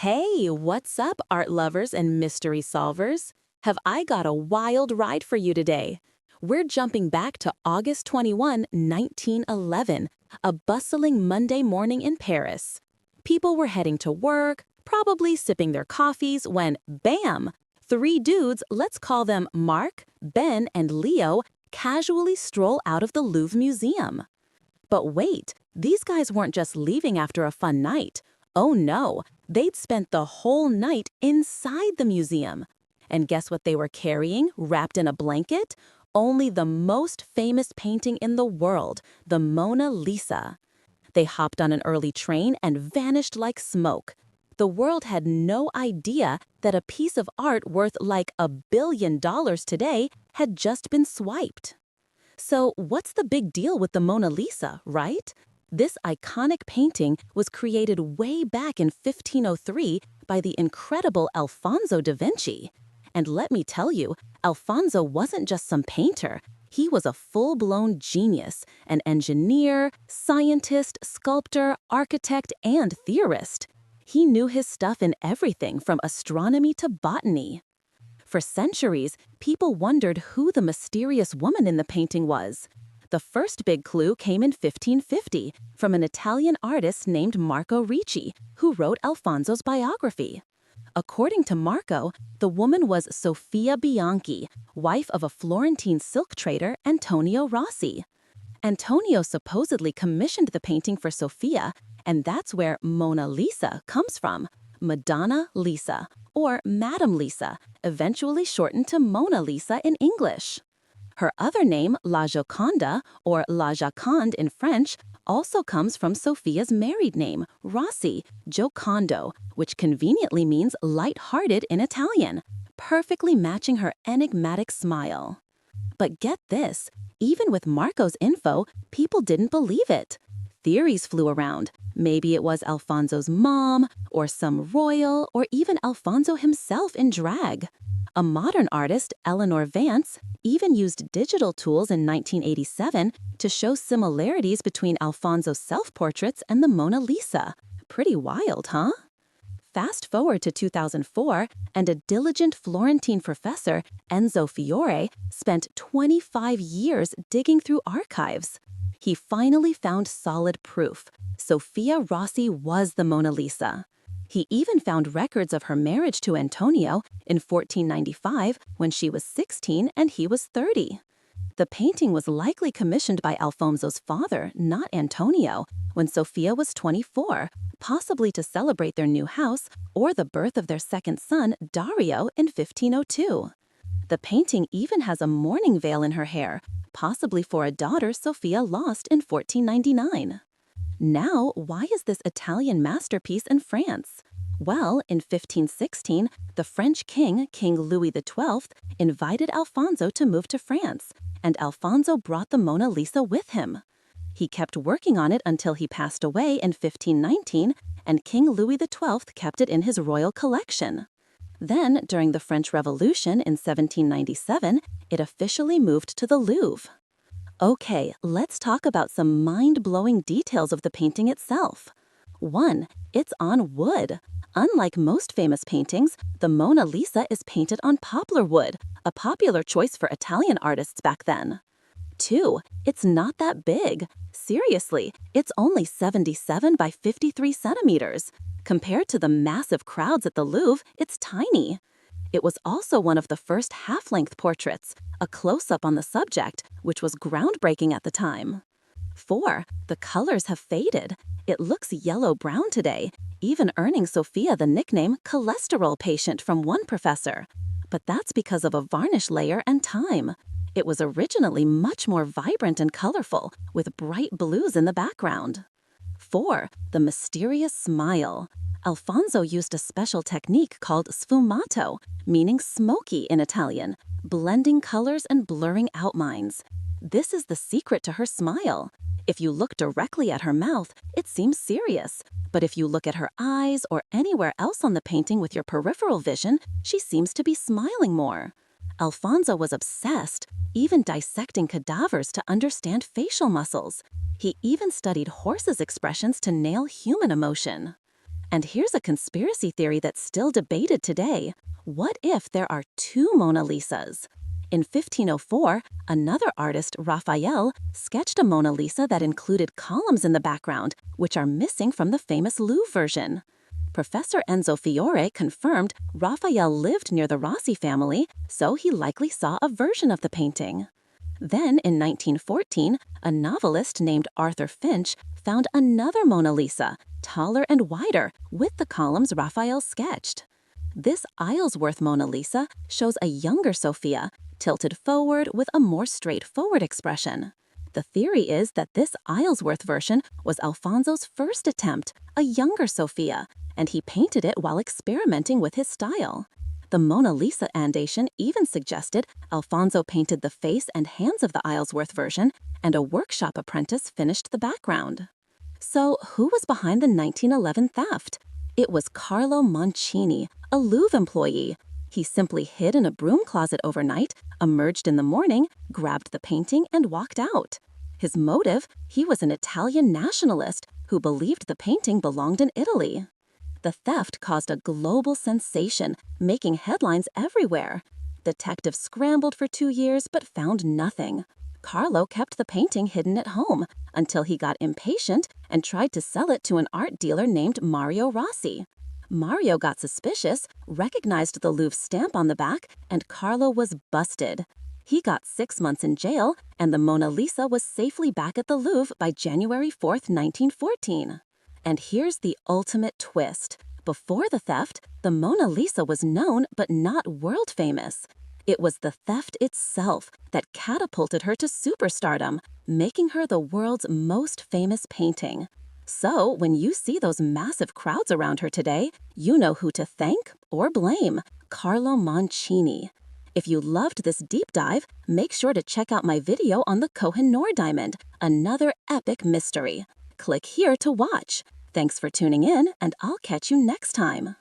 Hey, what's up, art lovers and mystery solvers? Have I got a wild ride for you today? We're jumping back to August 21, 1911, a bustling Monday morning in Paris. People were heading to work, probably sipping their coffees, when, bam! Three dudes, let's call them Mark, Ben, and Leo, casually stroll out of the Louvre Museum. But wait, these guys weren't just leaving after a fun night. Oh no, they'd spent the whole night inside the museum. And guess what they were carrying, wrapped in a blanket? Only the most famous painting in the world, the Mona Lisa. They hopped on an early train and vanished like smoke. The world had no idea that a piece of art worth like $1 billion today had just been swiped. So what's the big deal with the Mona Lisa, right? This iconic painting was created way back in 1503 by the incredible Alfonso da Vinci. And let me tell you, Alfonso wasn't just some painter. He was a full-blown genius, an engineer, scientist, sculptor, architect, and theorist. He knew his stuff in everything from astronomy to botany. For centuries, people wondered who the mysterious woman in the painting was. The first big clue came in 1550 from an Italian artist named Marco Ricci, who wrote Alfonso's biography. According to Marco, the woman was Sofia Bianchi, wife of a Florentine silk trader Antonio Rossi. Antonio supposedly commissioned the painting for Sofia, and that's where Mona Lisa comes from, Madonna Lisa, or Madame Lisa, eventually shortened to Mona Lisa in English. Her other name, La Gioconda, or La Joconde in French, also comes from Sofia's married name, Rossi, Giocondo, which conveniently means light-hearted in Italian, perfectly matching her enigmatic smile. But get this, even with Marco's info, people didn't believe it. Theories flew around. Maybe it was Alfonso's mom, or some royal, or even Alfonso himself in drag. A modern artist, Eleanor Vance, even used digital tools in 1987 to show similarities between Alfonso's self-portraits and the Mona Lisa. Pretty wild, huh? Fast forward to 2004, and a diligent Florentine professor, Enzo Fiore, spent 25 years digging through archives. He finally found solid proof. Sofia Rossi was the Mona Lisa. He even found records of her marriage to Antonio in 1495 when she was 16 and he was 30. The painting was likely commissioned by Alfonso's father, not Antonio, when Sofia was 24, possibly to celebrate their new house or the birth of their second son, Dario, in 1502. The painting even has a mourning veil in her hair, possibly for a daughter Sofia lost in 1499. Now, why is this Italian masterpiece in France? Well, in 1516, the French king, King Louis XII, invited Alfonso to move to France, and Alfonso brought the Mona Lisa with him. He kept working on it until he passed away in 1519, and King Louis XII kept it in his royal collection. Then, during the French Revolution in 1797, it officially moved to the Louvre. Okay, let's talk about some mind-blowing details of the painting itself. 1. It's on wood. Unlike most famous paintings, the Mona Lisa is painted on poplar wood, a popular choice for Italian artists back then. 2. It's not that big. Seriously, it's only 77 by 53 centimeters. Compared to the massive crowds at the Louvre, it's tiny. It was also one of the first half-length portraits, a close-up on the subject, which was groundbreaking at the time. 4. The colors have faded. It looks yellow-brown today, even earning Sofia the nickname cholesterol patient from one professor. But that's because of a varnish layer and time. It was originally much more vibrant and colorful, with bright blues in the background. 4. The mysterious smile. Alfonso used a special technique called sfumato, meaning smoky in Italian, blending colors and blurring outlines. This is the secret to her smile. If you look directly at her mouth, it seems serious. But if you look at her eyes or anywhere else on the painting with your peripheral vision, she seems to be smiling more. Alfonso was obsessed, even dissecting cadavers to understand facial muscles. He even studied horses' expressions to nail human emotion. And here's a conspiracy theory that's still debated today. What if there are two Mona Lisas? In 1504, another artist, Raphael, sketched a Mona Lisa that included columns in the background, which are missing from the famous Louvre version. Professor Enzo Fiore confirmed Raphael lived near the Rossi family, so he likely saw a version of the painting. Then, in 1914, a novelist named Arthur Finch found another Mona Lisa, taller and wider, with the columns Raphael sketched. This Isleworth Mona Lisa shows a younger Sophia, tilted forward with a more straightforward expression. The theory is that this Isleworth version was Alfonso's first attempt, a younger Sophia, and he painted it while experimenting with his style. The Mona Lisa Foundation even suggested Alfonso painted the face and hands of the Isleworth version, and a workshop apprentice finished the background. So, who was behind the 1911 theft? It was Carlo Mancini, a Louvre employee. He simply hid in a broom closet overnight, emerged in the morning, grabbed the painting, and walked out. His motive? He was an Italian nationalist who believed the painting belonged in Italy. The theft caused a global sensation, making headlines everywhere. Detectives scrambled for 2 years but found nothing. Carlo kept the painting hidden at home until he got impatient and tried to sell it to an art dealer named Mario Rossi. Mario got suspicious, recognized the Louvre stamp on the back, and Carlo was busted. He got 6 months in jail, and the Mona Lisa was safely back at the Louvre by January 4th, 1914. And here's the ultimate twist. Before the theft, the Mona Lisa was known but not world famous. It was the theft itself that catapulted her to superstardom, making her the world's most famous painting. So, when you see those massive crowds around her today, you know who to thank or blame: Carlo Mancini. If you loved this deep dive, make sure to check out my video on the Koh-i-Noor diamond, another epic mystery. Click here to watch. Thanks for tuning in, and I'll catch you next time.